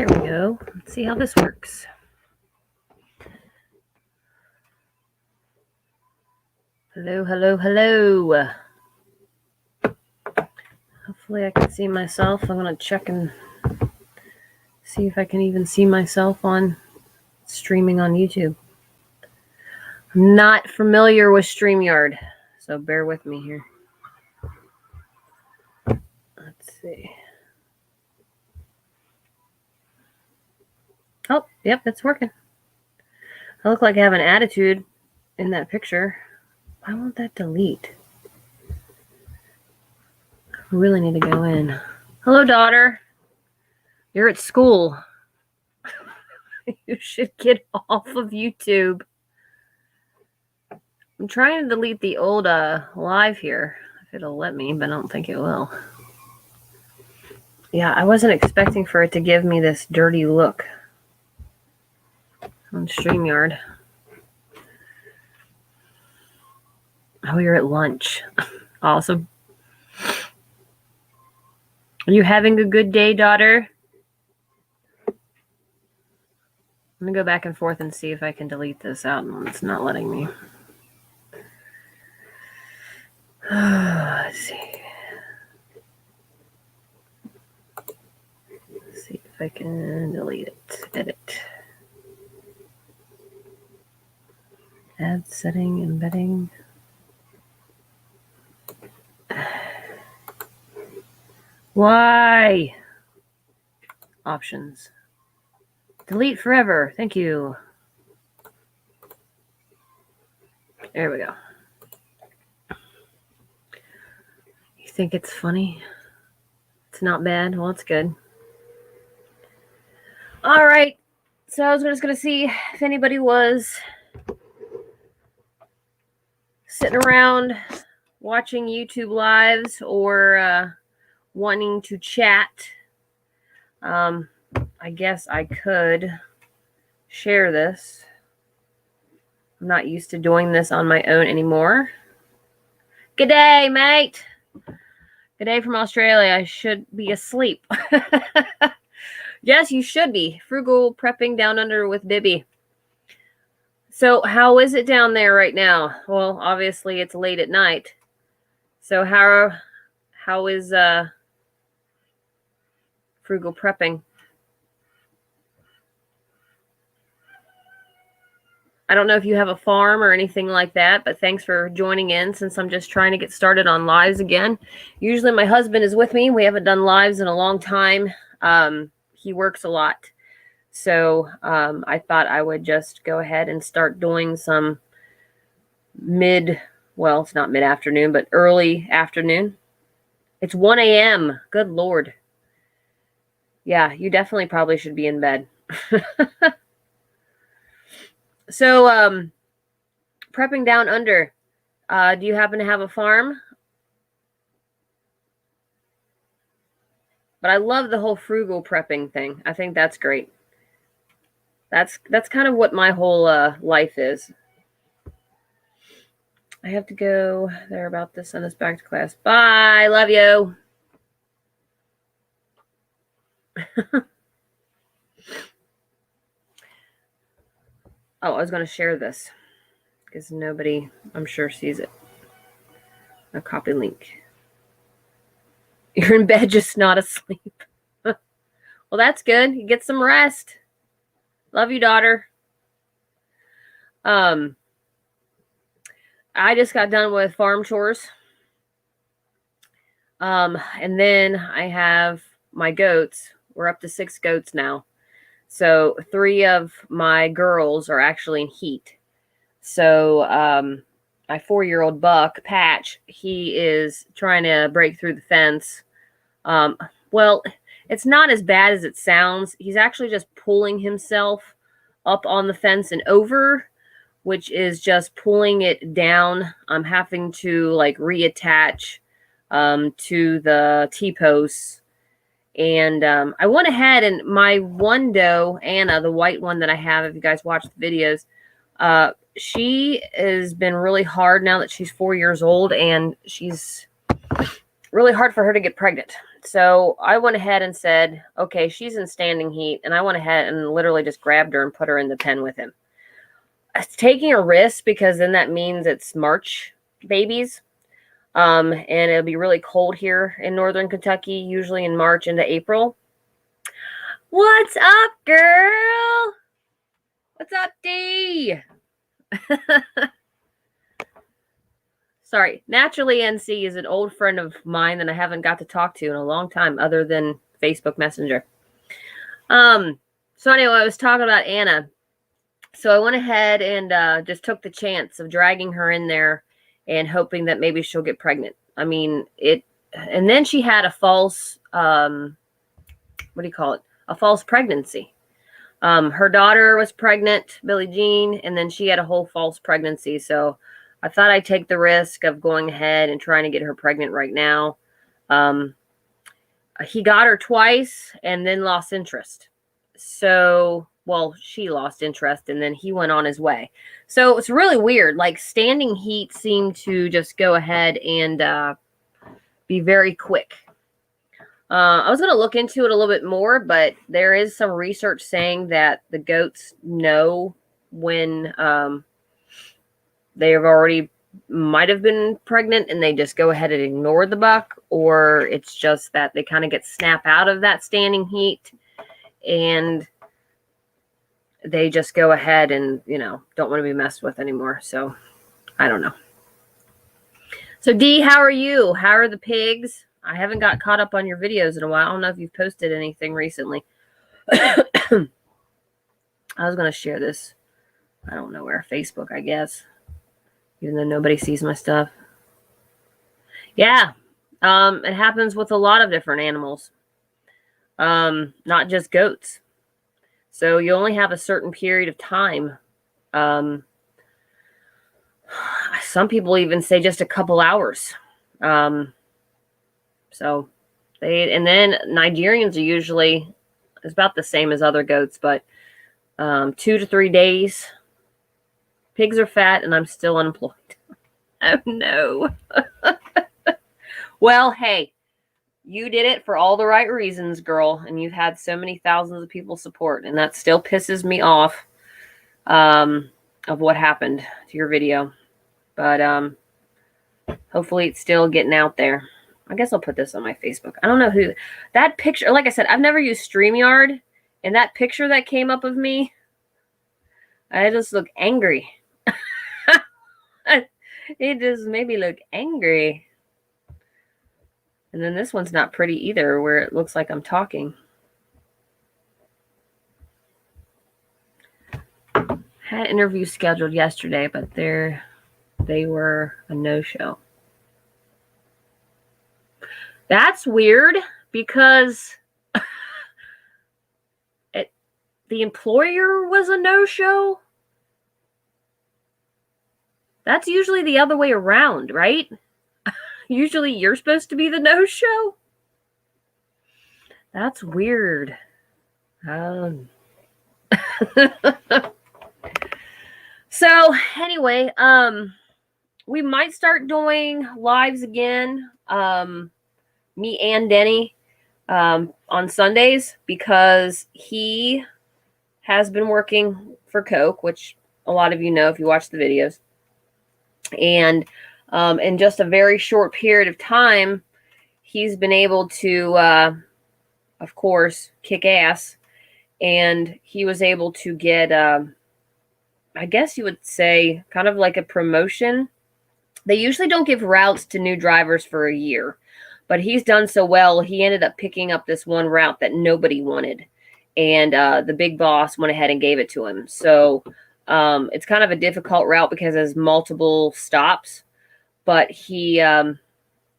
There we go. Let's see how this works. Hello, hello, hello. Hopefully I can see myself. I'm going to check and see if I can even see myself on streaming on YouTube. I'm not familiar with StreamYard, so bear with me here. Let's see. Oh, yep, it's working. I look like I have an attitude in that picture. Why won't that delete? I really need to go in. Hello, daughter. You're at school. You should get off of YouTube. I'm trying to delete the old live here, if it'll let me, but I don't think it will. Yeah, I wasn't expecting for it to give me this dirty look on StreamYard. Oh, you're at lunch. Awesome. Are you having a good day, daughter? I'm going to go back and forth and see if I can delete this out. It's not letting me. Let's see. Let's see if I can delete it. Edit. Add setting, embedding. Why? Options. Delete forever. Thank you. There we go. You think it's funny? It's not bad. Well, it's good. All right. So I was just going to see if anybody was sitting around watching YouTube lives or wanting to chat. I guess I could share this. I'm not used to doing this on my own anymore. Good day, mate. Good day from Australia. I should be asleep. Yes, you should be. Frugal prepping down under with Bibby. So how is it down there right now? Well, obviously it's late at night. So how is frugal prepping? I don't know if you have a farm or anything like that, but thanks for joining in since I'm just trying to get started on lives again. Usually my husband is with me. We haven't done lives in a long time. He works a lot. So I thought I would just go ahead and start doing some well, it's not mid-afternoon, but early afternoon. It's 1 a.m. Good Lord. Yeah, you definitely probably should be in bed. So, prepping down under, do you happen to have a farm? But I love the whole frugal prepping thing. I think that's great. That's kind of what my whole life is. I have to go there about this, send us back to class. Bye. Love you. Oh, I was going to share this because nobody, I'm sure, sees it. A copy link. You're in bed, just not asleep. Well, that's good. You get some rest. Love you, daughter. I just got done with farm chores. And then I have my goats. We're up to 6 goats now. So 3 of my girls are actually in heat. So my 4-year-old buck, Patch, he is trying to break through the fence. Well, it's not as bad as it sounds. He's actually just pulling himself up on the fence and over, which is just pulling it down. I'm having to like reattach to the T-posts. And I went ahead and my one doe, Anna, the white one that I have, if you guys watch the videos, she has been really hard now that she's 4 years old, and she's really hard for her to get pregnant. So I went ahead and said, okay, she's in standing heat. And I went ahead and literally just grabbed her and put her in the pen with him. It's taking a risk because then that means it's March babies. And it'll be really cold here in northern Kentucky, usually in March into April. What's up, girl? What's up, D? Sorry. Naturally, NC is an old friend of mine that I haven't got to talk to in a long time other than Facebook Messenger. So anyway, I was talking about Anna. So I went ahead and just took the chance of dragging her in there and hoping that maybe she'll get pregnant. I mean, and then she had a false, what do you call it? A false pregnancy. Her daughter was pregnant, Billie Jean, and then she had a whole false pregnancy. So I thought I'd take the risk of going ahead and trying to get her pregnant right now. He got her twice and then lost interest. So, well, she lost interest and then he went on his way. So it's really weird. Like standing heat seemed to just go ahead and be very quick. I was going to look into it a little bit more, but there is some research saying that the goats know when they have already might have been pregnant and they just go ahead and ignore the buck, or it's just that they kind of get snap out of that standing heat and they just go ahead and, don't want to be messed with anymore. So I don't know. So D, how are you? How are the pigs? I haven't got caught up on your videos in a while. I don't know if you've posted anything recently. I was going to share this. I don't know where. Facebook, I guess. Even though nobody sees my stuff. Yeah. It happens with a lot of different animals. Not just goats. So you only have a certain period of time. Some people even say just a couple hours. So and then Nigerians are usually, it's about the same as other goats, but 2 to 3 days. Pigs are fat and I'm still unemployed. Oh no. Well, hey, you did it for all the right reasons, girl. And you've had so many thousands of people support. And that still pisses me off of what happened to your video. But hopefully it's still getting out there. I guess I'll put this on my Facebook. I don't know who that picture, like I said, I've never used StreamYard, and that picture that came up of me, I just look angry. It just made me look angry. And then this one's not pretty either, where it looks like I'm talking. Had an interview scheduled yesterday, but they were a no-show. That's weird because the employer was a no-show. That's usually the other way around, right? Usually you're supposed to be the no-show. That's weird. So anyway, we might start doing lives again. Me and Denny on Sundays, because he has been working for Coke, which a lot of you know if you watch the videos. And in just a very short period of time, he's been able to, of course, kick ass. And he was able to get, I guess you would say, kind of like a promotion. They usually don't give routes to new drivers for a year. But he's done so well, he ended up picking up this one route that nobody wanted. And the big boss went ahead and gave it to him. So it's kind of a difficult route because it has multiple stops. But he kind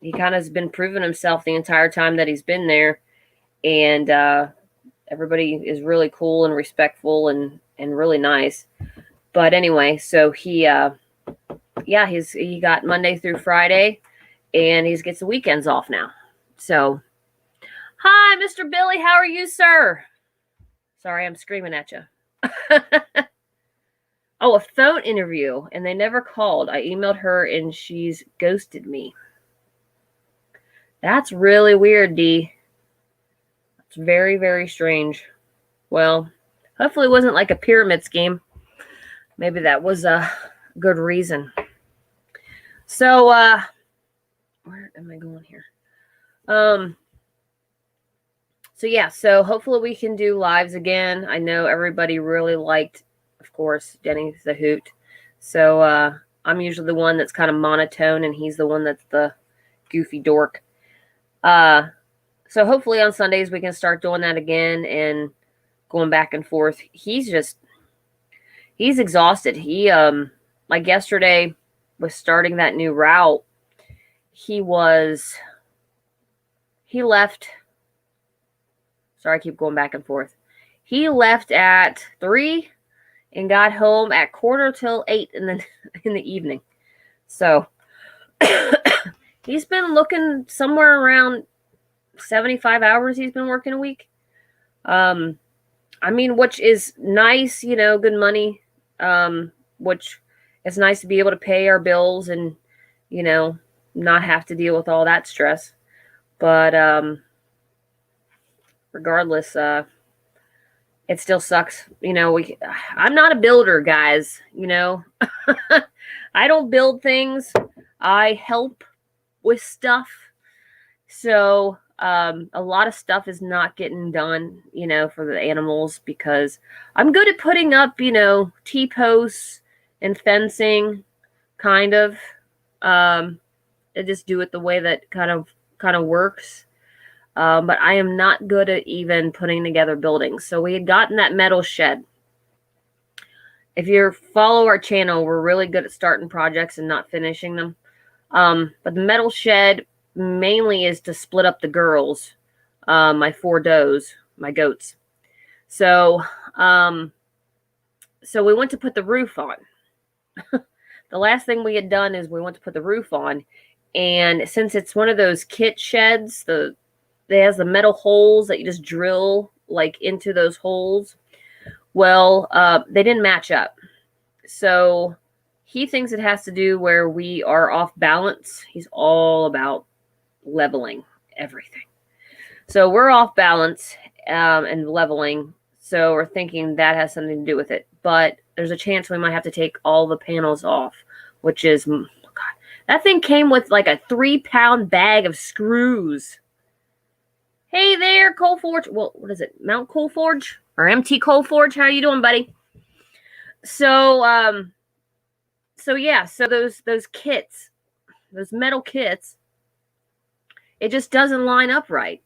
of has been proving himself the entire time that he's been there. And everybody is really cool and respectful and really nice. But anyway, so he got Monday through Friday. And he gets the weekends off now. So, hi, Mr. Billy. How are you, sir? Sorry, I'm screaming at you. Oh, a phone interview. And they never called. I emailed her and she's ghosted me. That's really weird, D. It's very, very strange. Well, hopefully it wasn't like a pyramid scheme. Maybe that was a good reason. So, where am I going here? So yeah, so hopefully we can do lives again. I know everybody really liked, of course, Denny the Hoot. So I'm usually the one that's kind of monotone, and he's the one that's the goofy dork. So hopefully on Sundays we can start doing that again and going back and forth. He's exhausted. He like yesterday was starting that new route. He left. Sorry, I keep going back and forth. He left at 3 and got home at 7:45 in the evening. So he's been looking somewhere around 75 hours he's been working a week. I mean, which is nice, good money. Which it's nice to be able to pay our bills and, not have to deal with all that stress. But regardless, it still sucks. I'm not a builder, guys. I don't build things. I help with stuff. So a lot of stuff is not getting done, for the animals because I'm good at putting up, T-posts and fencing, kind of. I just do it the way that kind of works. But I am not good at even putting together buildings. So we had gotten that metal shed. If you follow our channel, we're really good at starting projects and not finishing them. But the metal shed mainly is to split up the girls, my 4 does, my goats. So we went to put the roof on. The last thing we had done is we went to put the roof on. And since it's one of those kit sheds, it has the metal holes that you just drill like into those holes. Well, they didn't match up. So he thinks it has to do where we are off balance. He's all about leveling everything. So we're off balance and leveling. So we're thinking that has something to do with it. But there's a chance we might have to take all the panels off, which is, God, that thing came with like a 3-pound bag of screws. Hey there, Coal Forge. Well, what is it? Mount Coal Forge or MT Coal Forge? How you doing, buddy? So, yeah. So those kits, those metal kits, it just doesn't line up right.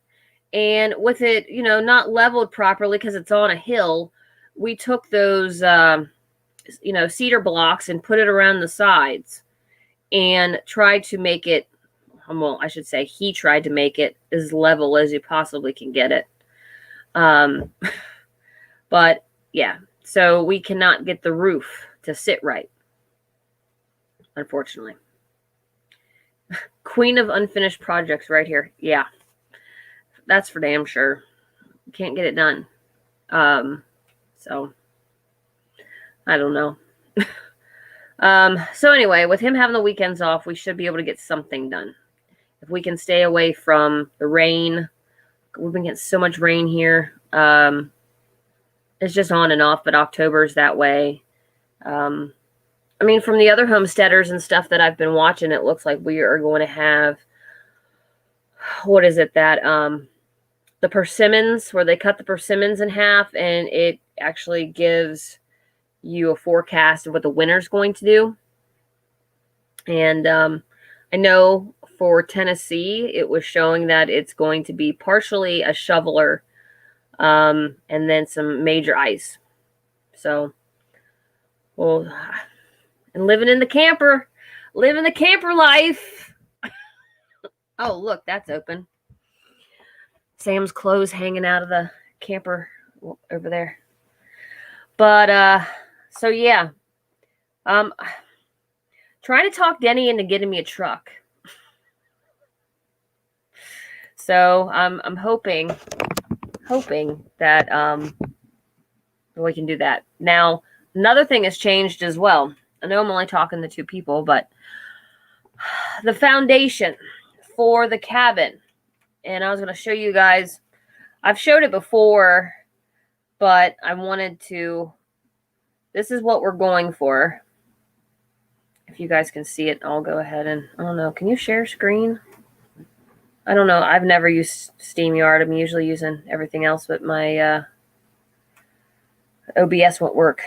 And with it, not leveled properly because it's on a hill, we took those, cedar blocks and put it around the sides and tried to make it. Well, I should say he tried to make it as level as you possibly can get it. But yeah, so we cannot get the roof to sit right, unfortunately. Queen of unfinished projects right here. Yeah, that's for damn sure. Can't get it done. So I don't know. So anyway, with him having the weekends off, we should be able to get something done. If we can stay away from the rain. We've been getting so much rain here. It's just on and off, but October's that way. From the other homesteaders and stuff that I've been watching, it looks like we are going to have, what is it, that the persimmons, where they cut the persimmons in half, and it actually gives you a forecast of what the winter's going to do. And I know for Tennessee, it was showing that it's going to be partially a shoveler and then some major ice. So, well, and living the camper life. Oh, look, that's open. Sam's clothes hanging out of the camper over there. But, so yeah. Trying to talk Denny into getting me a truck. So I'm hoping that we can do that. Now, another thing has changed as well. I know I'm only talking to 2 people, but the foundation for the cabin and I was going to show you guys. I've showed it before, but I wanted to. This is what we're going for. If you guys can see it, I'll go ahead and, I don't know, can you share screen? I don't know. I've never used StreamYard. I'm usually using everything else, but my OBS won't work.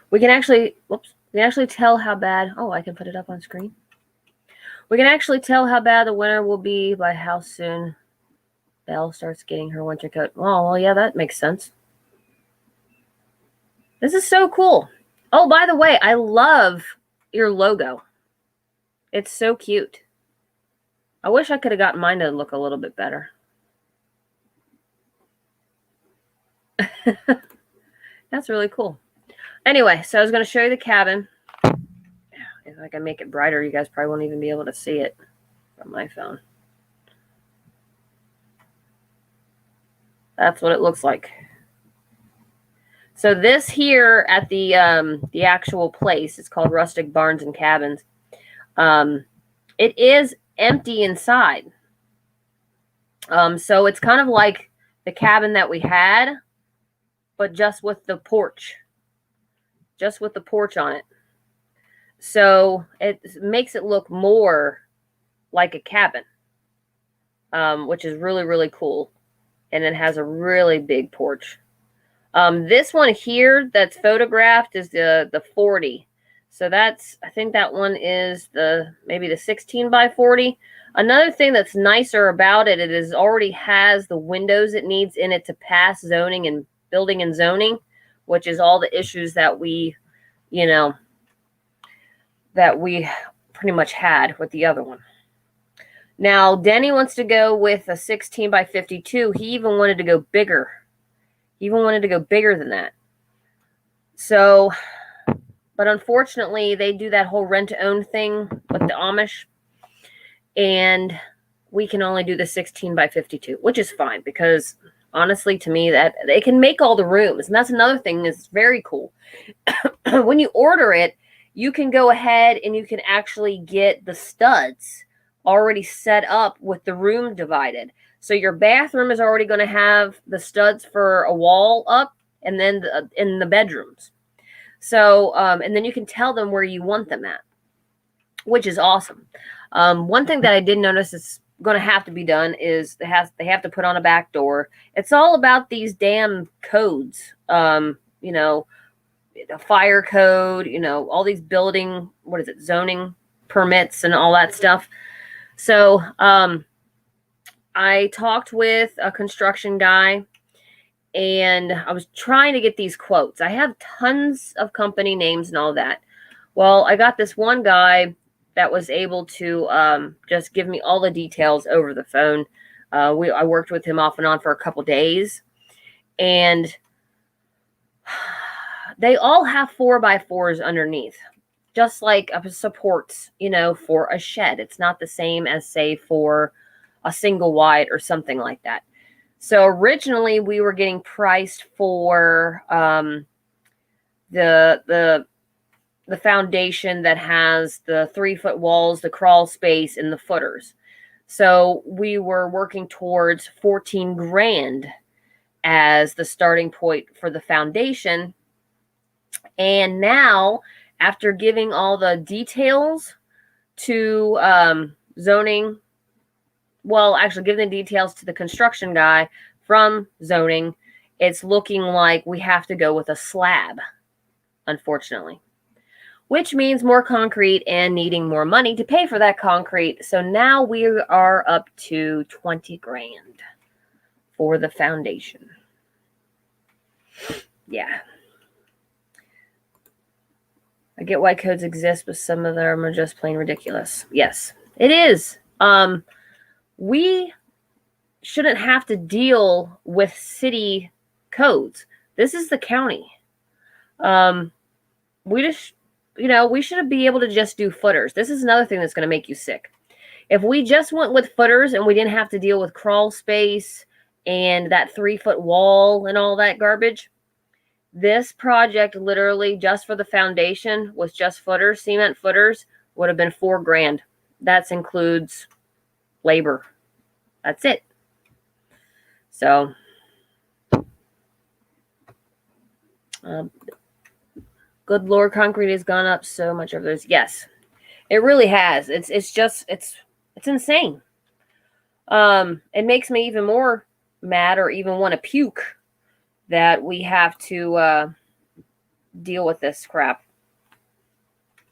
We can actually, whoops, we can actually tell how bad, oh, I can put it up on screen. We can actually tell how bad the winter will be by how soon Belle starts getting her winter coat. Oh, well, yeah, that makes sense. This is so cool. Oh, by the way, I love your logo. It's so cute. I wish I could have gotten mine to look a little bit better. That's really cool. Anyway, so I was going to show you the cabin. If I can make it brighter, you guys probably won't even be able to see it from my phone. That's what it looks like. So this here at the actual place, it's called Rustic Barns and Cabins. It is empty inside. So it's kind of like the cabin that we had, but just with the porch. Just with the porch on it. So it makes it look more like a cabin, which is really, really cool. And it has a really big porch. This one here that's photographed is the 40. So that's, I think that one is maybe the 16 by 40. Another thing that's nicer about it, it is already has the windows it needs in it to pass zoning and building and zoning, which is all the issues that we, that we pretty much had with the other one. Now, Denny wants to go with a 16 by 52. He even wanted to go bigger. He even wanted to go bigger than that. So, but unfortunately, they do that whole rent-to-own thing with the Amish. And we can only do the 16 by 52, which is fine because honestly, to me, that they can make all the rooms. And that's another thing that's very cool. When you order it, you can go ahead and you can actually get the studs already set up with the room divided. So your bathroom is already going to have the studs for a wall up and then in the bedrooms. So, and then you can tell them where you want them at, which is awesome. One thing that I did notice is going to have to be done is they have to put on a back door. It's all about these damn codes, the fire code, all these building, zoning permits and all that stuff. So, I talked with a construction guy and I was trying to get these quotes. I have tons of company names and all that. Well, I got this one guy that was able to just give me all the details over the phone. I worked with him off and on for a couple days, and they all have 4x4s underneath, just like supports, for a shed. It's not the same as, say, for a single wide or something like that. So originally we were getting priced for the foundation that has the 3-foot walls, the crawl space, and the footers. So we were working towards 14 grand as the starting point for the foundation. And now, after giving all the details to zoning, well, actually giving the details to the construction guy from zoning, it's looking like we have to go with a slab, unfortunately, which means more concrete and needing more money to pay for that concrete. So now we are up to 20 grand for the foundation. Yeah. I get why codes exist, but some of them are just plain ridiculous. Yes, it is. We shouldn't have to deal with city codes. This is the county. We just, we should be able to just do footers. This is another thing that's going to make you sick. If we just went with footers and we didn't have to deal with crawl space and that 3-foot wall and all that garbage, this project literally just for the foundation was just footers, cement footers, would have been $4 grand. That includes labor. That's it. So, good Lord, concrete has gone up so much over those. Yes, it really has. It's insane. It makes me even more mad or even want to puke that we have to deal with this crap.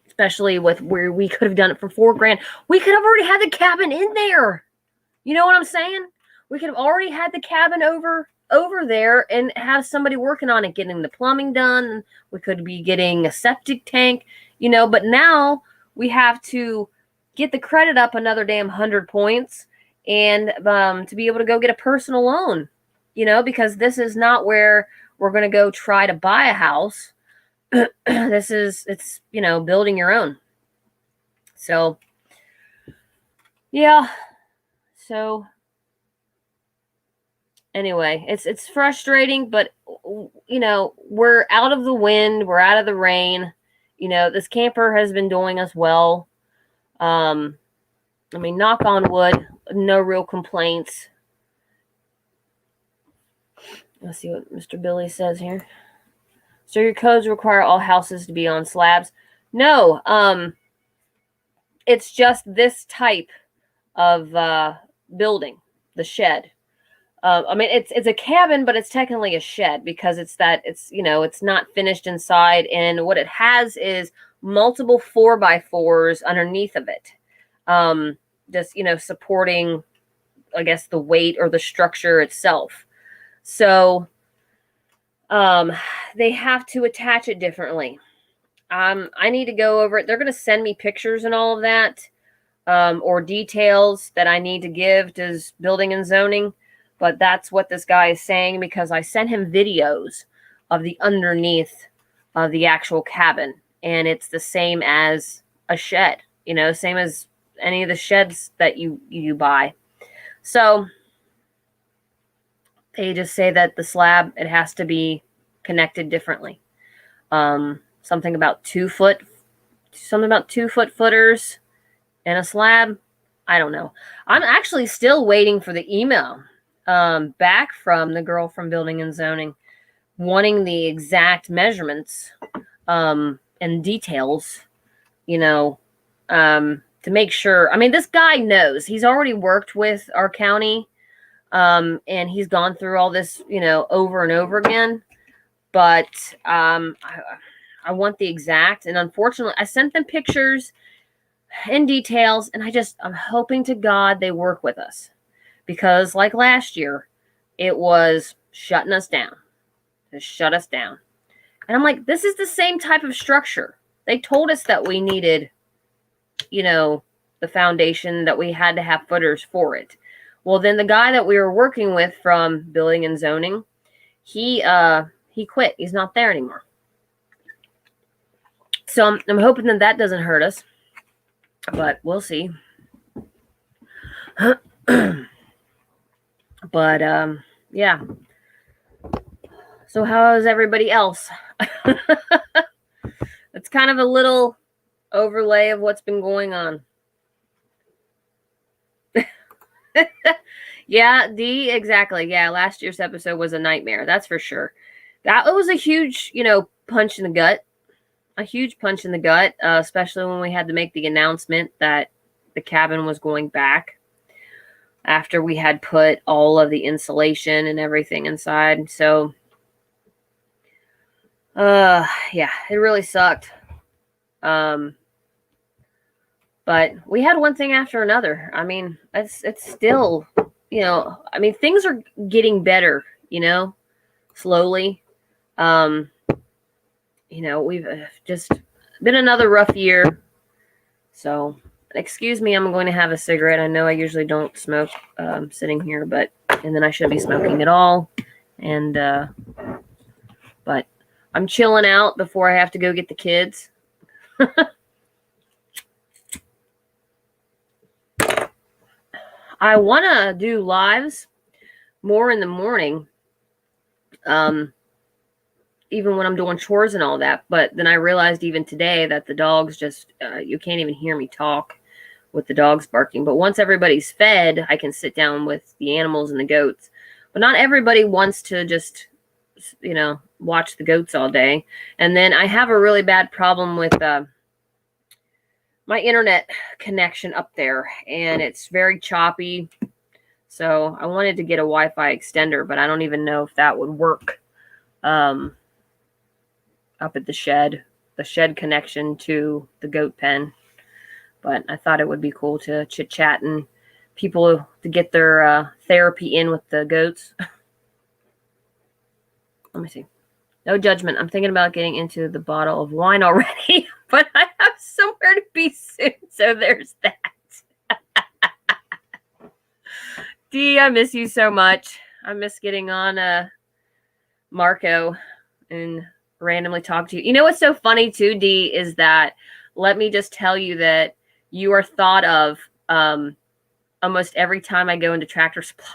Especially with where we could have done it for $4,000. We could have already had the cabin in there. You know what I'm saying? We could have already had the cabin over there and have somebody working on it, getting the plumbing done. We could be getting a septic tank, but now we have to get the credit up another damn 100 points and to be able to go get a personal loan, because this is not where we're going to go try to buy a house. It's building your own. So, yeah. So, anyway, it's frustrating, but we're out of the wind, we're out of the rain. This camper has been doing us well. Knock on wood, no real complaints. Let's see what Mr. Billy says here. So your codes require all houses to be on slabs? No, it's just this type of building, the shed. It's a cabin, but it's technically a shed because it's not finished inside, and what it has is multiple 4x4s underneath of it, just supporting, I guess, the weight or the structure itself. So, they have to attach it differently. I need to go over it. They're going to send me pictures and all of that, or details that I need to give to building and zoning. But that's what this guy is saying, because I sent him videos of the underneath of the actual cabin, and it's the same as a shed, same as any of the sheds that you buy. So they just say that the slab, it has to be connected differently. Something about 2 foot footers and a slab. I don't know. I'm actually still waiting for the email back from the girl from Building and Zoning, wanting the exact measurements and details, to make sure. This guy knows. He's already worked with our county, and he's gone through all this, over and over again. But I want the exact, and unfortunately, I sent them pictures and details, and I'm hoping to God they work with us. Because like last year, it was shutting us down. Just shut us down. And I'm like, this is the same type of structure. They told us that we needed, the foundation, that we had to have footers for it. Well, then the guy that we were working with from Building and Zoning, he quit. He's not there anymore. So I'm hoping that doesn't hurt us. But we'll see. But, yeah. So how is everybody else? It's kind of a little overlay of what's been going on. Yeah, exactly. Yeah, last year's episode was a nightmare. That's for sure. That was a huge, punch in the gut. A huge punch in the gut, especially when we had to make the announcement that the cabin was going back after we had put all of the insulation and everything inside. So, yeah, it really sucked. But we had one thing after another. It's still, things are getting better, slowly. We've just been another rough year. So, excuse me, I'm going to have a cigarette. I know I usually don't smoke sitting here, and then I shouldn't be smoking at all. And, but I'm chilling out before I have to go get the kids. I want to do lives more in the morning. Even when I'm doing chores and all that. But then I realized even today that the dogs just, you can't even hear me talk with the dogs barking. But once everybody's fed, I can sit down with the animals and the goats. But not everybody wants to just, watch the goats all day. And then I have a really bad problem with my internet connection up there, and it's very choppy. So I wanted to get a Wi-Fi extender, but I don't even know if that would work up at the shed connection to the goat pen. But I thought it would be cool to chit-chat and people to get their therapy in with the goats. Let me see. No judgment. I'm thinking about getting into the bottle of wine already, but I have somewhere to be soon, so there's that. Dee, I miss you so much. I miss getting on Marco and randomly talk to you. You know what's so funny too, Dee, is that let me just tell you that you are thought of almost every time I go into Tractor Supply.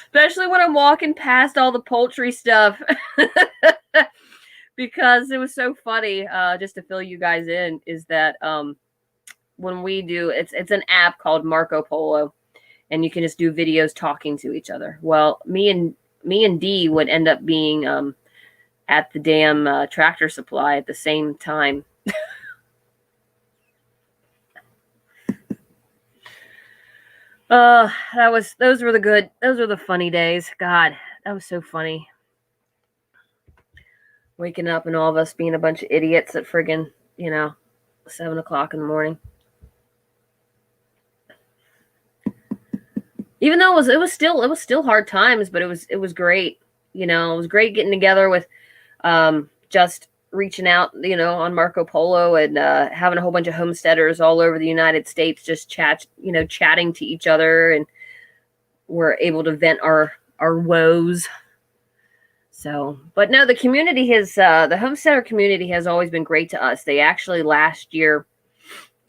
Especially when I'm walking past all the poultry stuff. Because it was so funny, just to fill you guys in, is that when we do, it's an app called Marco Polo, and you can just do videos talking to each other. Well, me and Dee would end up being at the damn Tractor Supply at the same time. Those were the funny days. God, that was so funny. Waking up and all of us being a bunch of idiots at friggin', 7 o'clock in the morning. Even though it was still hard times, but it was great. It was great getting together with just reaching out, on Marco Polo and having a whole bunch of homesteaders all over the United States just chatting to each other, and we're able to vent our woes. So, but no, the community the homesteader community has always been great to us. They actually last year,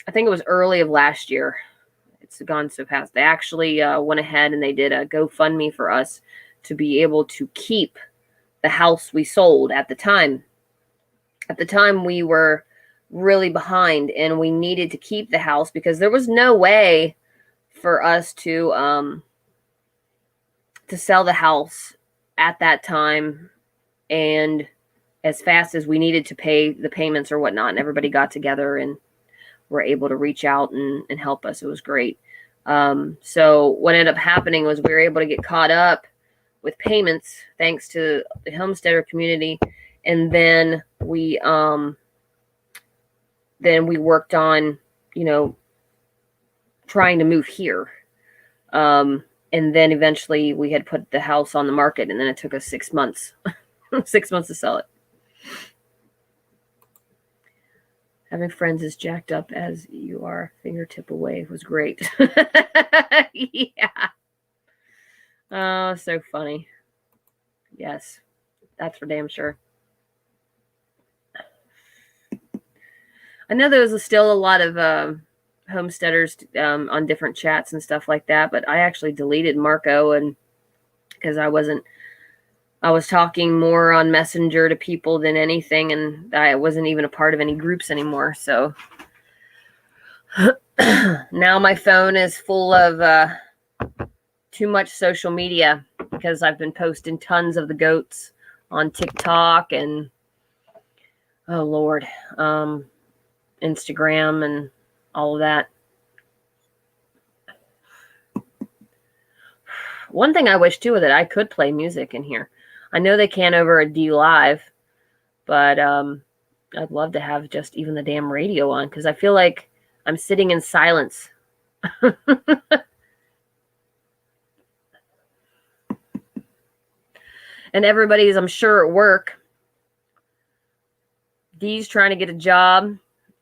I think it was early of last year, it's gone so fast. They actually went ahead and they did a GoFundMe for us to be able to keep the house we sold at the time. At the time, we were really behind, and we needed to keep the house because there was no way for us to sell the house at that time and as fast as we needed to pay the payments or whatnot. And everybody got together and were able to reach out and help us. It was great. So what ended up happening was we were able to get caught up with payments thanks to the homesteader community. And then we worked on, trying to move here. And then eventually we had put the house on the market, and then it took us 6 months, 6 months to sell it. Having friends as jacked up as you are, fingertip away, was great. Yeah. Oh, so funny. Yes, that's for damn sure. I know there was still a lot of homesteaders on different chats and stuff like that, but I actually deleted Marco, and because I was talking more on Messenger to people than anything, and I wasn't even a part of any groups anymore. So now my phone is full of too much social media because I've been posting tons of the goats on TikTok and, oh Lord, Instagram and all of that. One thing I wish too is that I could play music in here. I know they can over a D Live, but I'd love to have just even the damn radio on because I feel like I'm sitting in silence. And everybody's, I'm sure, at work. Dee's trying to get a job.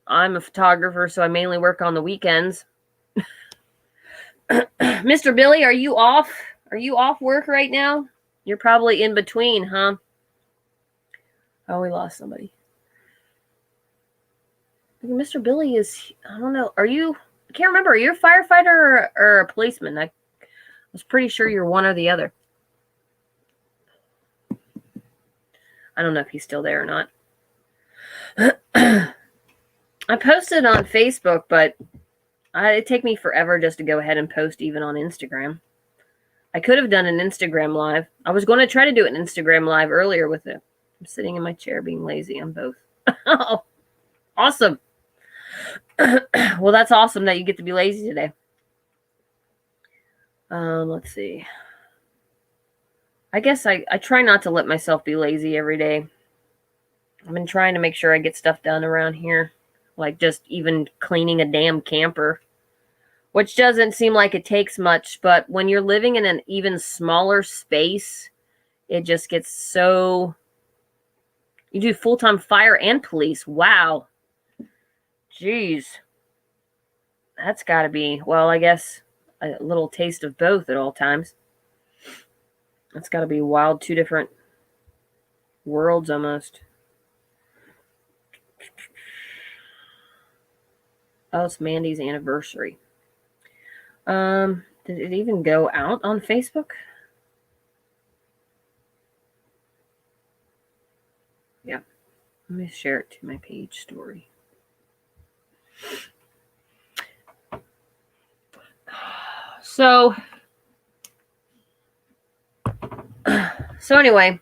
I'm a photographer, so I mainly work on the weekends. Mr. Billy, are you off? Are you off work right now? You're probably in between, huh? Oh, we lost somebody. Mr. Billy is, I don't know. Are you, I can't remember. Are you a firefighter or a policeman? I was pretty sure you're one or the other. I don't know if he's still there or not. I posted on Facebook, but it'd take me forever just to go ahead and post even on Instagram. I could have done an Instagram live. I was going to try to do an Instagram live earlier with it. I'm sitting in my chair being lazy. I'm both. Oh, awesome. Well, that's awesome that you get to be lazy today. Let's see. I guess I try not to let myself be lazy every day. I've been trying to make sure I get stuff done around here. Like just even cleaning a damn camper. Which doesn't seem like it takes much, but when you're living in an even smaller space, it just gets so... You do full-time fire and police. Wow. Jeez. That's got to be, well, I guess a little taste of both at all times. That's got to be wild. Two different worlds almost. Oh, it's Mandy's anniversary. Did it even go out on Facebook? Yeah. Let me share it to my page story. So anyway,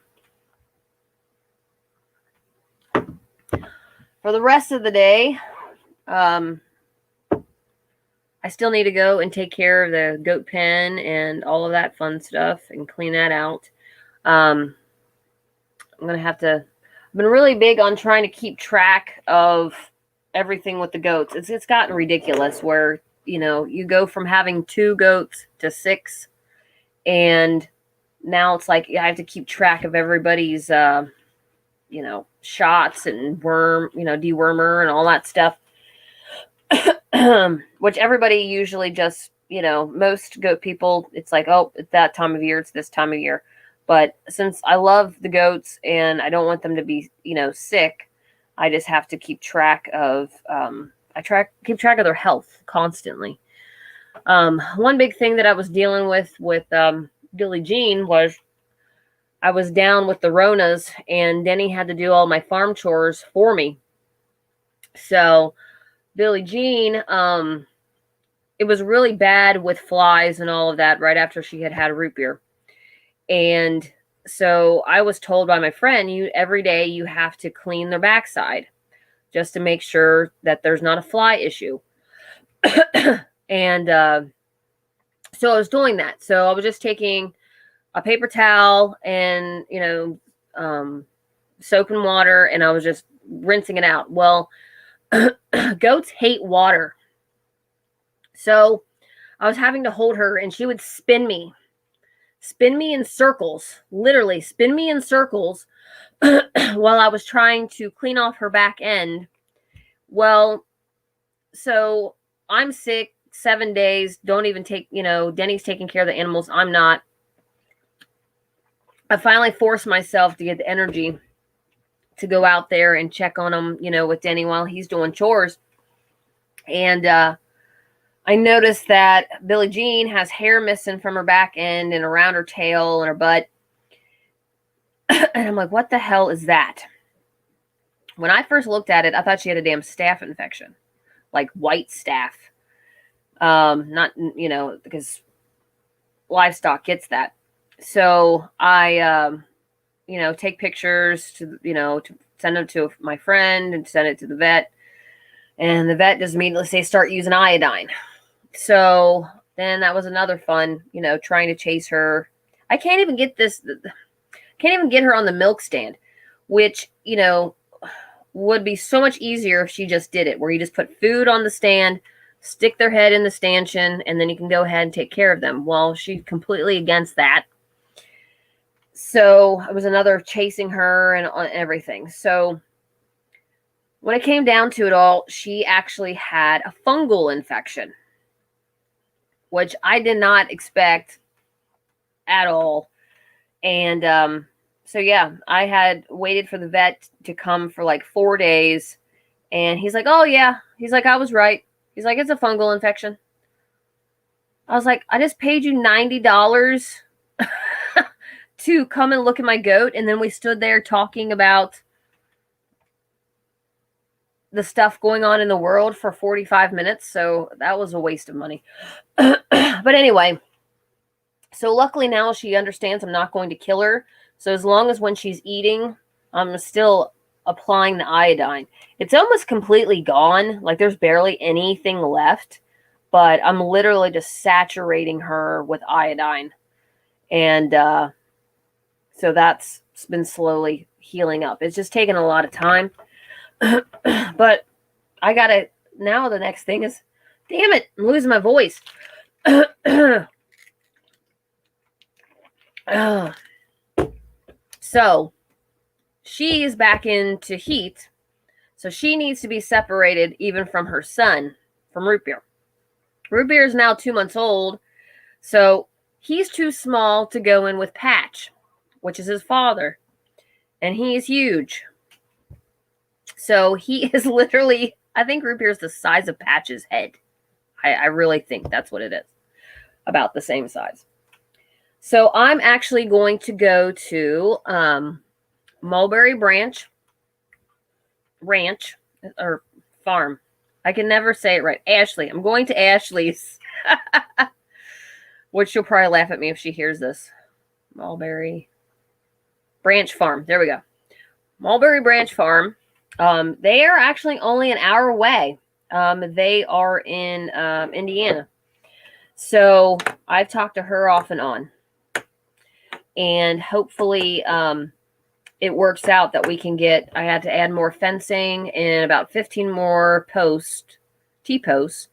for the rest of the day, I still need to go and take care of the goat pen and all of that fun stuff and clean that out. I'm going to have to... I've been really big on trying to keep track of everything with the goats. It's gotten ridiculous where, you go from having 2 goats to 6, and now it's like I have to keep track of everybody's, shots and dewormer and all that stuff. Which everybody usually just, most goat people, it's like, oh, it's that time of year, it's this time of year. But since I love the goats and I don't want them to be, sick, I just have to keep track of, keep track of their health constantly. One big thing that I was dealing with Billie Jean was I was down with the Ronas, and Denny had to do all my farm chores for me. So Billie Jean, it was really bad with flies and all of that right after she had root beer. And so I was told by my friend, every day you have to clean their backside just to make sure that there's not a fly issue. And so I was doing that. So I was just taking a paper towel and, soap and water, and I was just rinsing it out. Well, goats hate water. So I was having to hold her, and she would spin me in circles, literally spin me in circles while I was trying to clean off her back end. Well, so I'm sick 7 days, don't even take, Denny's taking care of the animals. I'm not. I finally forced myself to get the energy to go out there and check on him, with Denny while he's doing chores. And I noticed that Billie Jean has hair missing from her back end and around her tail and her butt. And I'm like, what the hell is that? When I first looked at it, I thought she had a damn staph infection, like white staph. Not, because livestock gets that. So I, take pictures to send them to my friend and send it to the vet. And the vet just immediately say, start using iodine. So then that was another fun, trying to chase her. I can't even get her on the milk stand, which, would be so much easier if she just did it, where you just put food on the stand, stick their head in the stanchion, and then you can go ahead and take care of them. Well, she's completely against that. So it was another chasing her and everything. So when it came down to it all, she actually had a fungal infection, which I did not expect at all. And so, yeah, I had waited for the vet to come for like 4 days. And he's like, oh, yeah. He's like, I was right. He's like, it's a fungal infection. I was like, I just paid you $90 to come and look at my goat. And then we stood there talking about the stuff going on in the world for 45 minutes. So that was a waste of money. But anyway, so luckily now she understands I'm not going to kill her. So as long as when she's eating, I'm still applying the iodine. It's almost completely gone. Like there's barely anything left, but I'm literally just saturating her with iodine. And so that's been slowly healing up. It's just taken a lot of time. But I gotta, now the next thing is, damn it, I'm losing my voice. So she's back into heat. So she needs to be separated even from her son, from Root Beer. Root Beer is now 2 months old. So he's too small to go in with Patch, which is his father. And he's huge. So he is literally, I think Root Beer is the size of Patch's head. I really think that's what it is. About the same size. So I'm actually going to go to Mulberry Branch Ranch or Farm. I can never say it right. Ashley. I'm going to Ashley's. Which she'll probably laugh at me if she hears this. Mulberry Branch Farm. There we go. Mulberry Branch Farm. They are actually only an hour away. They are in Indiana. So I've talked to her off and on. And hopefully it works out that we can get, I had to add more fencing and about 15 more T-posts.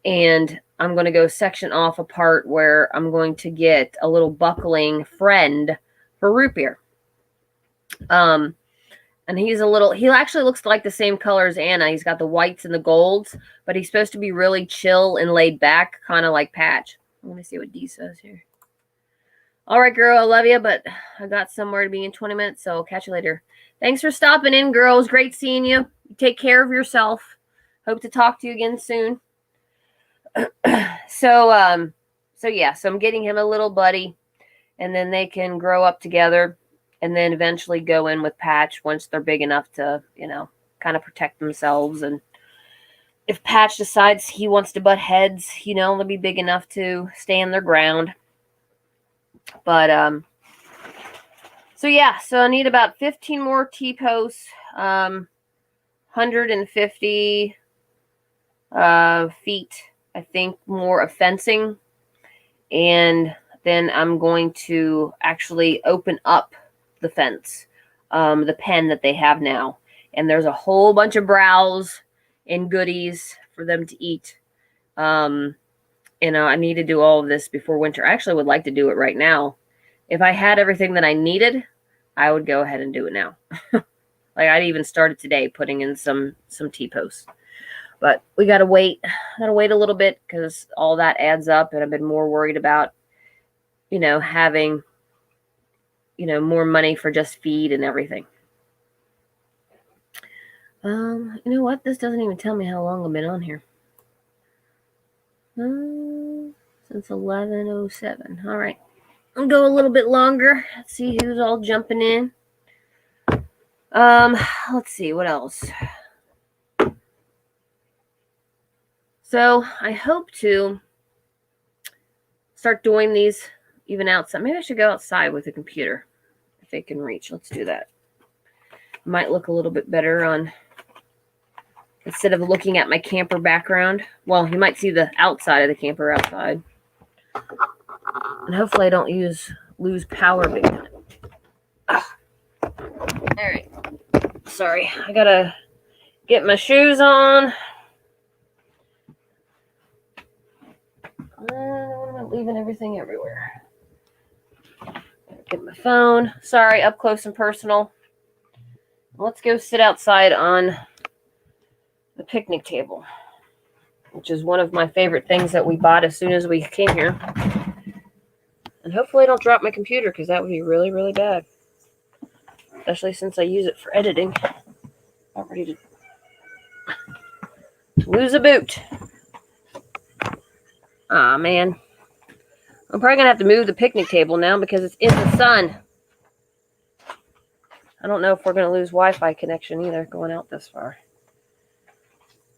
And I'm going to go section off a part where I'm going to get a little buckling friend for Root Beer. And he actually looks like the same color as Anna. He's got the whites and the golds, but he's supposed to be really chill and laid back, kind of like Patch. Let me see what D says here. All right, girl, I love you, but I got somewhere to be in 20 minutes, so I'll catch you later. Thanks for stopping in, girls. Great seeing you. Take care of yourself. Hope to talk to you again soon. So I'm getting him a little buddy, and then they can grow up together. And then eventually go in with Patch once they're big enough to, kind of protect themselves. And if Patch decides he wants to butt heads, they'll be big enough to stand their ground. But, so I need about 15 more T-posts, 150 feet, I think, more of fencing. And then I'm going to actually open up the fence, the pen that they have now, and there's a whole bunch of browse and goodies for them to eat. I need to do all of this before winter. I actually would like to do it right now. If I had everything that I needed, I would go ahead and do it now. Like I'd even started today putting in some T-posts, but we gotta wait a little bit because all that adds up, and I've been more worried about having more money for just feed and everything. You know what? This doesn't even tell me how long I've been on here. Since 11:07. All right. I'll go a little bit longer. Let's see who's all jumping in. Let's see what else. So I hope to start doing these even outside. Maybe I should go outside with the computer. They can reach. Let's do that. Might look a little bit better on, instead of looking at my camper background. Well, you might see the outside of the camper outside. And hopefully I don't lose power big time. All right. Sorry. I gotta get my shoes on. What am I leaving everything everywhere? Get my phone. Sorry, up close and personal. Let's go sit outside on the picnic table, which is one of my favorite things that we bought as soon as we came here. And hopefully I don't drop my computer, because that would be really, really bad. Especially since I use it for editing. I'm ready to lose a boot. Aw, man. I'm probably going to have to move the picnic table now because it's in the sun. I don't know if we're going to lose Wi-Fi connection either going out this far.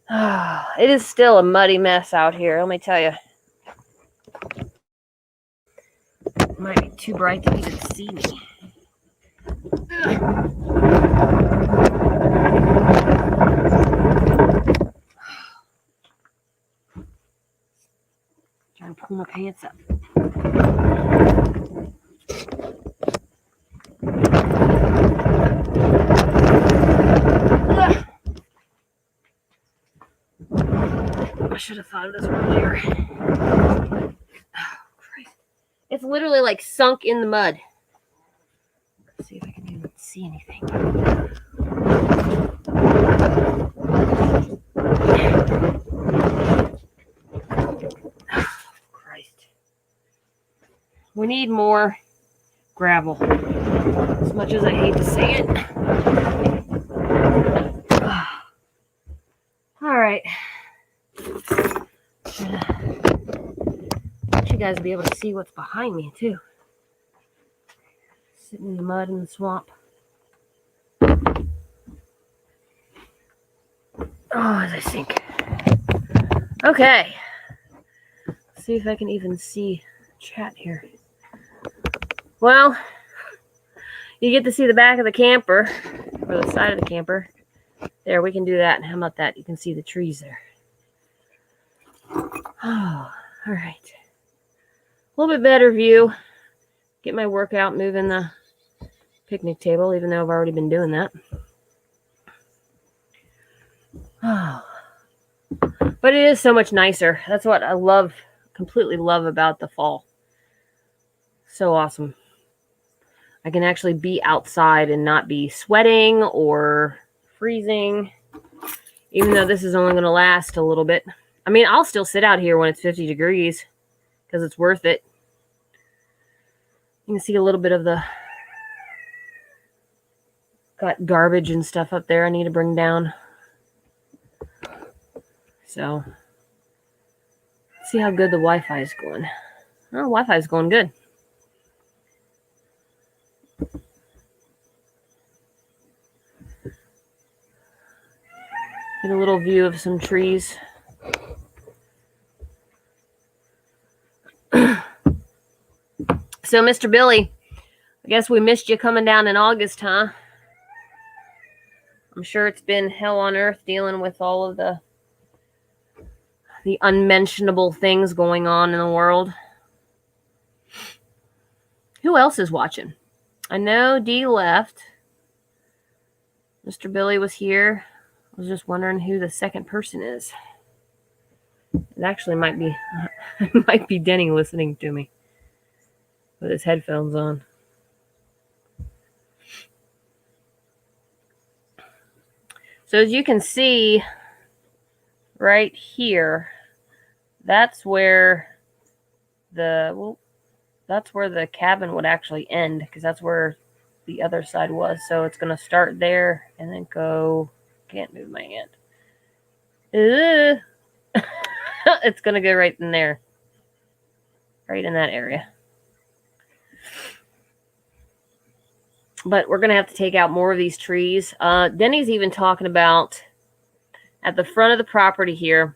It is still a muddy mess out here, let me tell you. It might be too bright to even see me. Trying to pull my pants up. I should have thought of this earlier. Oh, Christ. It's literally like sunk in the mud. Let's see if I can even see anything. Oh, Christ. We need more gravel. As much as I hate to say it. All right. I want you guys to be able to see what's behind me, too. Sitting in the mud in the swamp. Oh, as I sink. Okay. Let's see if I can even see chat here. Well, you get to see the back of the camper, or the side of the camper. There, we can do that. And how about that? You can see the trees there. Oh, all right. A little bit better view. Get my workout, moving the picnic table, even though I've already been doing that. Oh. But it is so much nicer. That's what I love, completely love about the fall. So awesome. I can actually be outside and not be sweating or freezing, even though this is only going to last a little bit. I mean, I'll still sit out here when it's 50 degrees because it's worth it. You can see a little bit of the got garbage and stuff up there I need to bring down. So, let's see how good the Wi-Fi is going. Oh, Wi-Fi is going good. Get a little view of some trees. So, Mr. Billy, I guess we missed you coming down in August, huh? I'm sure it's been hell on earth dealing with all of the unmentionable things going on in the world. Who else is watching? I know Dee left. Mr. Billy was here. I was just wondering who the second person is. It actually might be Denny listening to me with his headphones on. So as you can see right here, that's where the cabin would actually end, because that's where the other side was. So it's going to start there and then go, can't move my hand. It's going to go right in there. Right in that area. But we're going to have to take out more of these trees. Denny's even talking about at the front of the property here,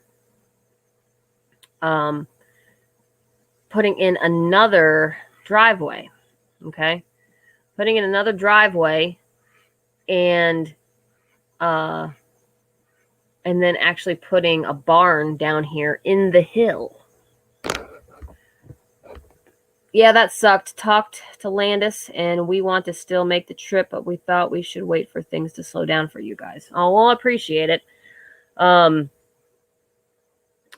putting in another driveway. Okay. Putting in another driveway and then actually putting a barn down here in the hill. Yeah, that sucked. Talked to Landis, and we want to still make the trip, but we thought we should wait for things to slow down for you guys. Oh, well, I appreciate it.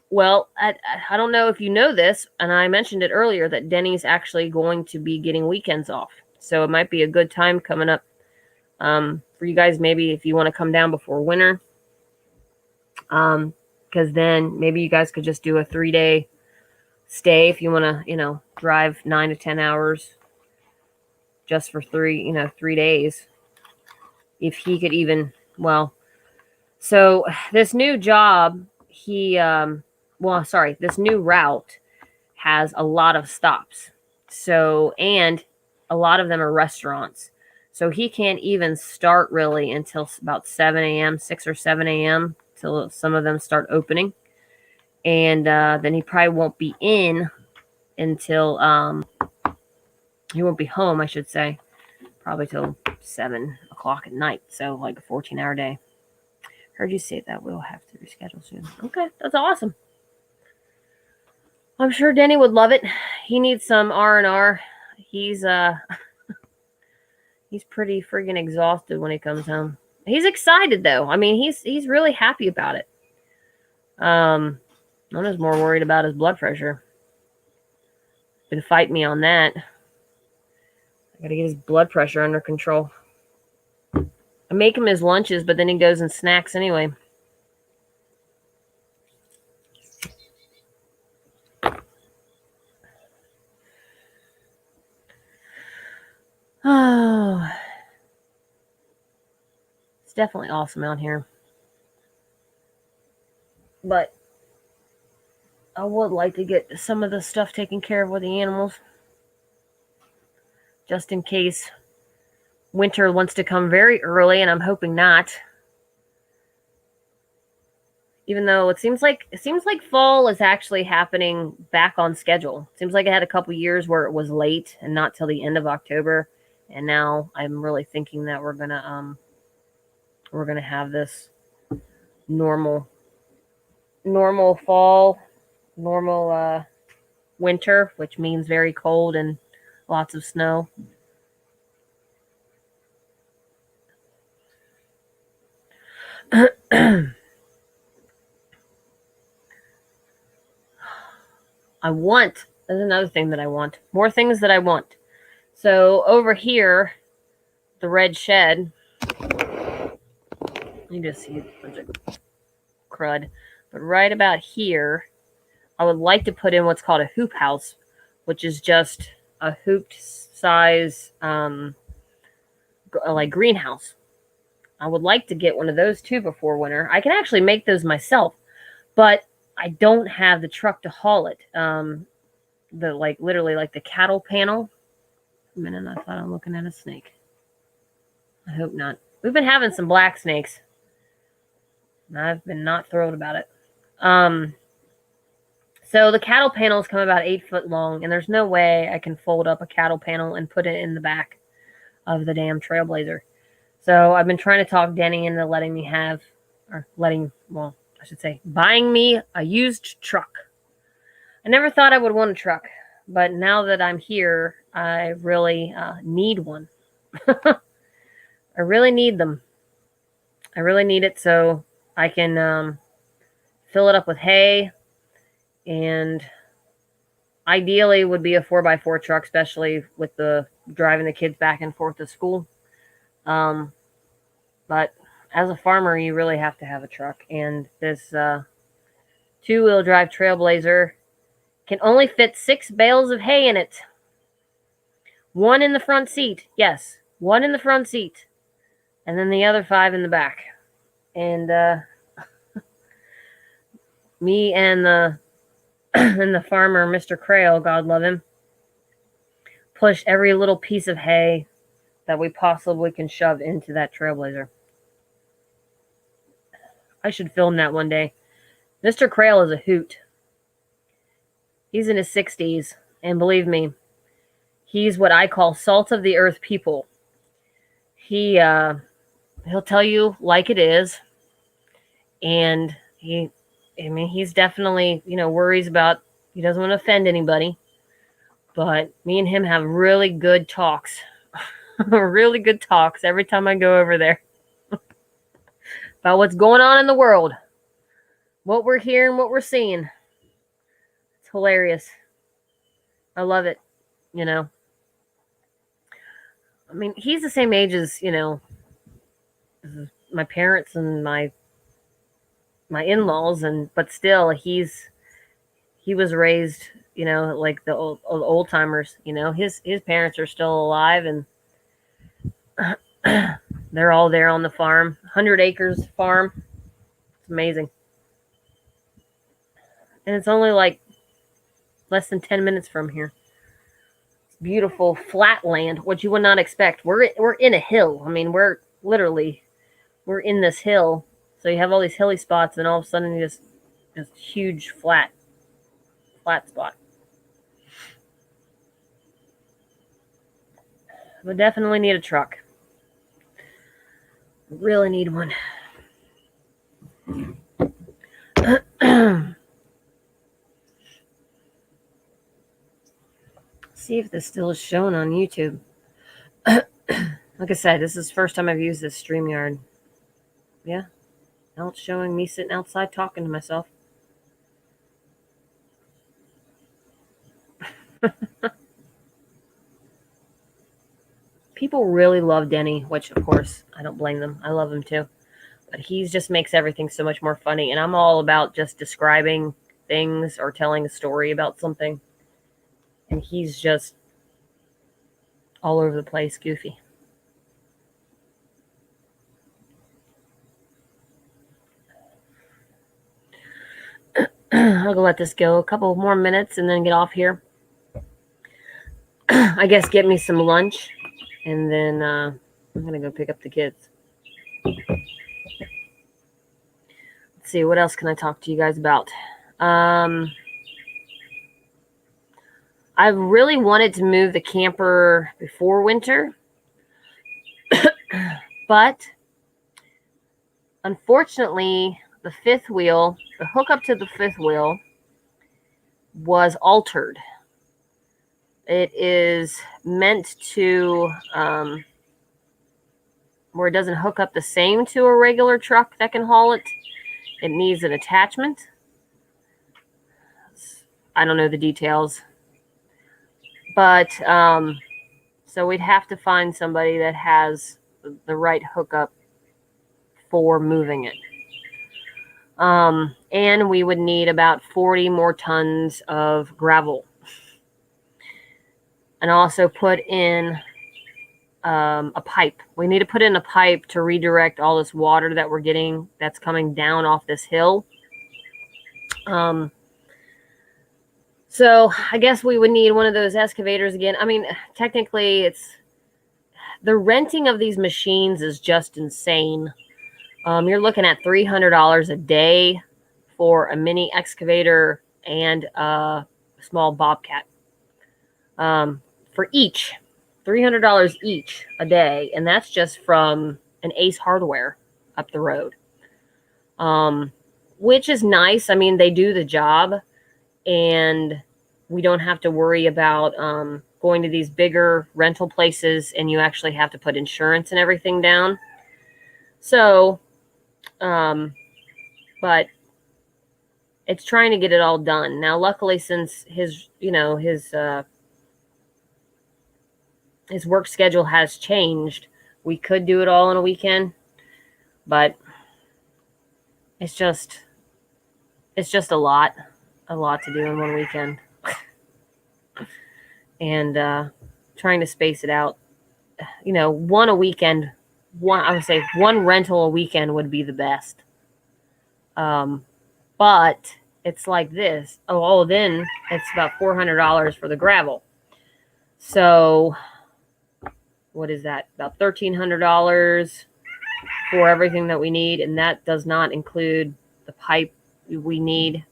Well, I don't know if you know this, and I mentioned it earlier, that Denny's actually going to be getting weekends off. So it might be a good time coming up for you guys, maybe if you want to come down before winter. Because then maybe you guys could just do a 3-day stay if you want to, drive 9 to 10 hours just for 3 days. If he could even, so this new job, this new route has a lot of stops. So, and a lot of them are restaurants. So he can't even start really until about 7 a.m., 6 or 7 a.m. till some of them start opening. And then he probably won't be in until he won't be home, I should say, probably till 7 o'clock at night. So like a 14-hour day. Heard you say that we'll have to reschedule soon. Okay, that's awesome. I'm sure Denny would love it. He needs some R&R. He's he's pretty friggin' exhausted when he comes home. He's excited though. I mean, he's really happy about it. I'm just more worried about his blood pressure. Been fighting me on that. I gotta get his blood pressure under control. I make him his lunches, but then he goes and snacks anyway. Oh, it's definitely awesome out here. But I would like to get some of the stuff taken care of with the animals. Just in case winter wants to come very early, and I'm hoping not. Even though it seems like fall is actually happening back on schedule. It seems like it had a couple years where it was late and not till the end of October. And now I'm really thinking that we're gonna have this normal fall, normal winter, which means very cold and lots of snow. That's another thing that I want. More things that I want. So over here, the red shed, you just see a bunch of crud. But right about here, I would like to put in what's called a hoop house, which is just a hooped size, like greenhouse. I would like to get one of those too before winter. I can actually make those myself, but I don't have the truck to haul it. Literally the cattle panel. A minute, I thought I'm looking at a snake. I hope not. We've been having some black snakes. And I've been not thrilled about it. So the cattle panels come about 8 foot long, and there's no way I can fold up a cattle panel and put it in the back of the damn Trailblazer. So I've been trying to talk Denny into buying me a used truck. I never thought I would want a truck, but now that I'm here, I really need one. I really need them. I really need it so I can fill it up with hay, and ideally would be a 4x4 truck, especially with the driving the kids back and forth to school. But as a farmer, you really have to have a truck, and this 2-wheel drive Trailblazer can only fit 6 bales of hay in it. 1 in the front seat. Yes, 1 in the front seat. And then the other 5 in the back. And me and the and the farmer, Mr. Crail, God love him, push every little piece of hay that we possibly can shove into that Trailblazer. I should film that one day. Mr. Crail is a hoot. He's in his 60s, and believe me, he's what I call salt of the earth people. He'll tell you like it is, and he's definitely, worries about, he doesn't want to offend anybody, but me and him have really good talks, really good talks every time I go over there about what's going on in the world, what we're hearing, what we're seeing. It's hilarious. I love it, I mean, he's the same age as, my parents and my in-laws, but still he was raised, like the old timers, his parents are still alive, and they're all there on the farm, 100 acres farm. It's amazing. And it's only like less than 10 minutes from here. It's beautiful flat land, which you would not expect. We're in a hill. I mean, we're in this hill. So you have all these hilly spots, and all of a sudden you just this huge flat spot. But definitely need a truck. Really need one. See if this still is shown on YouTube. Like I said, this is the first time I've used this StreamYard. Yeah. Now it's showing me sitting outside talking to myself. People really love Denny, which of course I don't blame them. I love him too. But he just makes everything so much more funny. And I'm all about just describing things or telling a story about something. And he's just all over the place, goofy. I'll go let this go a couple more minutes and then get off here. I guess get me some lunch, and then I'm going to go pick up the kids. Let's see, what else can I talk to you guys about? I really wanted to move the camper before winter, but unfortunately, the fifth wheel, the hookup to the fifth wheel was altered. It is meant to, where it doesn't hook up the same to a regular truck that can haul it. It needs an attachment. I don't know the details. But, so we'd have to find somebody that has the right hookup for moving it. And we would need about 40 more tons of gravel. And also put in a pipe. We need to put in a pipe to redirect all this water that we're getting that's coming down off this hill. So I guess we would need one of those excavators again. I mean, technically, it's the renting of these machines is just insane. You're looking at $300 a day for a mini excavator and a small bobcat. For each, $300 each a day, and that's just from an Ace Hardware up the road, which is nice. I mean, they do the job, and we don't have to worry about going to these bigger rental places, and you actually have to put insurance and everything down. So, but it's trying to get it all done. Now, luckily, since his work schedule has changed, we could do it all on a weekend, but it's just a lot to do in one weekend. And trying to space it out, one a weekend, I would say one rental a weekend would be the best. But it's like this. Then it's about $400 for the gravel. So what is that? About $1,300 for everything that we need. And that does not include the pipe we need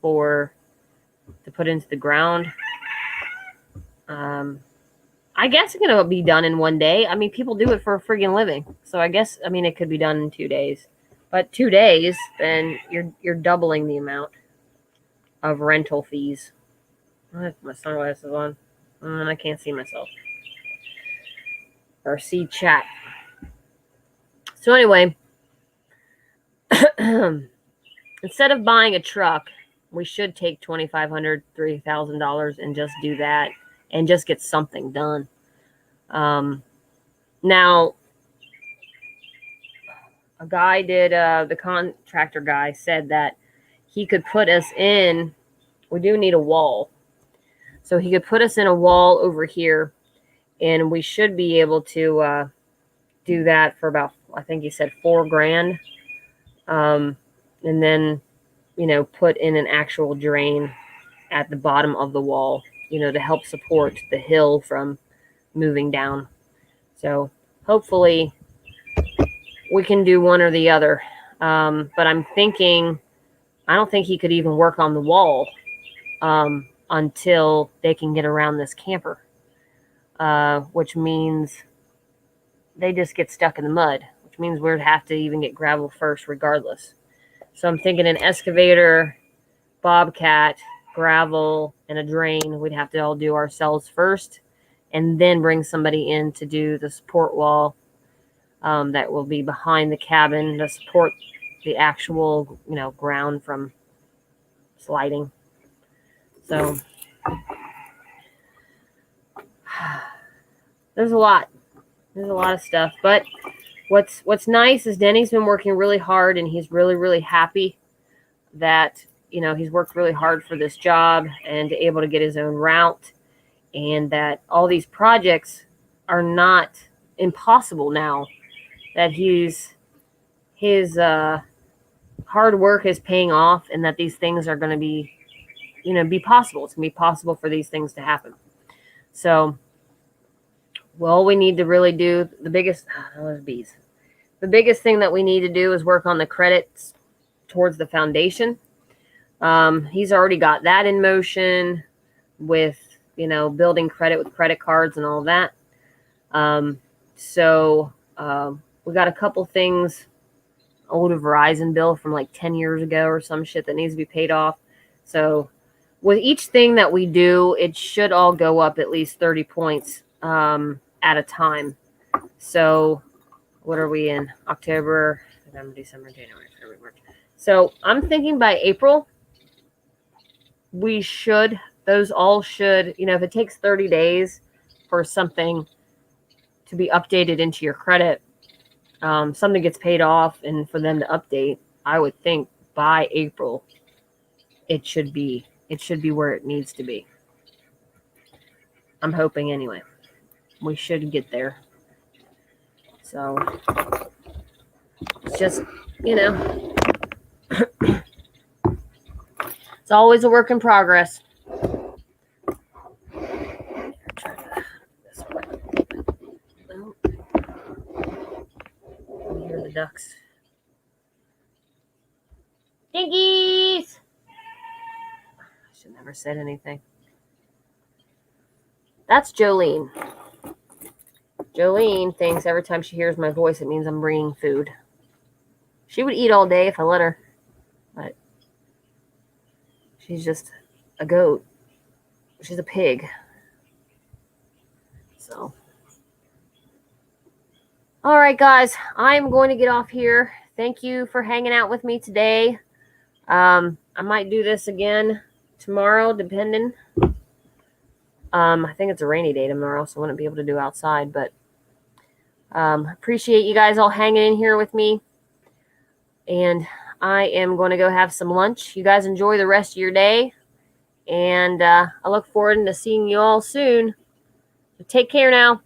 to put into the ground. I guess it's going to be done in one day. I mean, people do it for a friggin' living. So I guess, it could be done in 2 days. But 2 days, then you're doubling the amount of rental fees. I have my sunglasses on, and I can't see myself or see chat. So anyway, instead of buying a truck, we should take $2,500, $3,000 and just do that and just get something done. Now, a guy the contractor guy said that he could put us in, we do need a wall. So he could put us in a wall over here, and we should be able to do that for about, I think he said $4,000. And then, put in an actual drain at the bottom of the wall, to help support the hill from moving down. So hopefully we can do one or the other. But I'm thinking, I don't think he could even work on the wall until they can get around this camper, which means they just get stuck in the mud, which means we'd have to even get gravel first regardless. So I'm thinking an excavator, bobcat, gravel, and a drain we'd have to all do ourselves first, and then bring somebody in to do the support wall that will be behind the cabin to support the actual, ground from sliding. So there's a lot of stuff, but what's nice is Denny's been working really hard, and he's really, really happy that, he's worked really hard for this job and able to get his own route, and that all these projects are not impossible now, that his hard work is paying off, and that these things are going to be, be possible. It's going to be possible for these things to happen. So, well, we need to really do the biggest, those bees. The biggest thing that we need to do is work on the credits towards the foundation. He's already got that in motion with, building credit with credit cards and all that. So we got a couple things, old Verizon bill from like 10 years ago or some shit that needs to be paid off. So with each thing that we do, it should all go up at least 30 points at a time. So what are we in? October, November, December, January, February, March. So I'm thinking by April, those all should, if it takes 30 days for something to be updated into your credit, something gets paid off and for them to update, I would think by April, it should be where it needs to be. I'm hoping anyway. We should get there. So it's just, it's always a work in progress. You hear the ducks. Dinkies! I should never said anything. That's Jolene. Jolene thinks every time she hears my voice, it means I'm bringing food. She would eat all day if I let her, but she's just a goat. She's a pig. So, all right, guys, I'm going to get off here. Thank you for hanging out with me today. I might do this again tomorrow, depending. I think it's a rainy day tomorrow, so I wouldn't be able to do outside, but appreciate you guys all hanging in here with me. And I am going to go have some lunch. You guys enjoy the rest of your day. And I look forward to seeing you all soon. Take care now.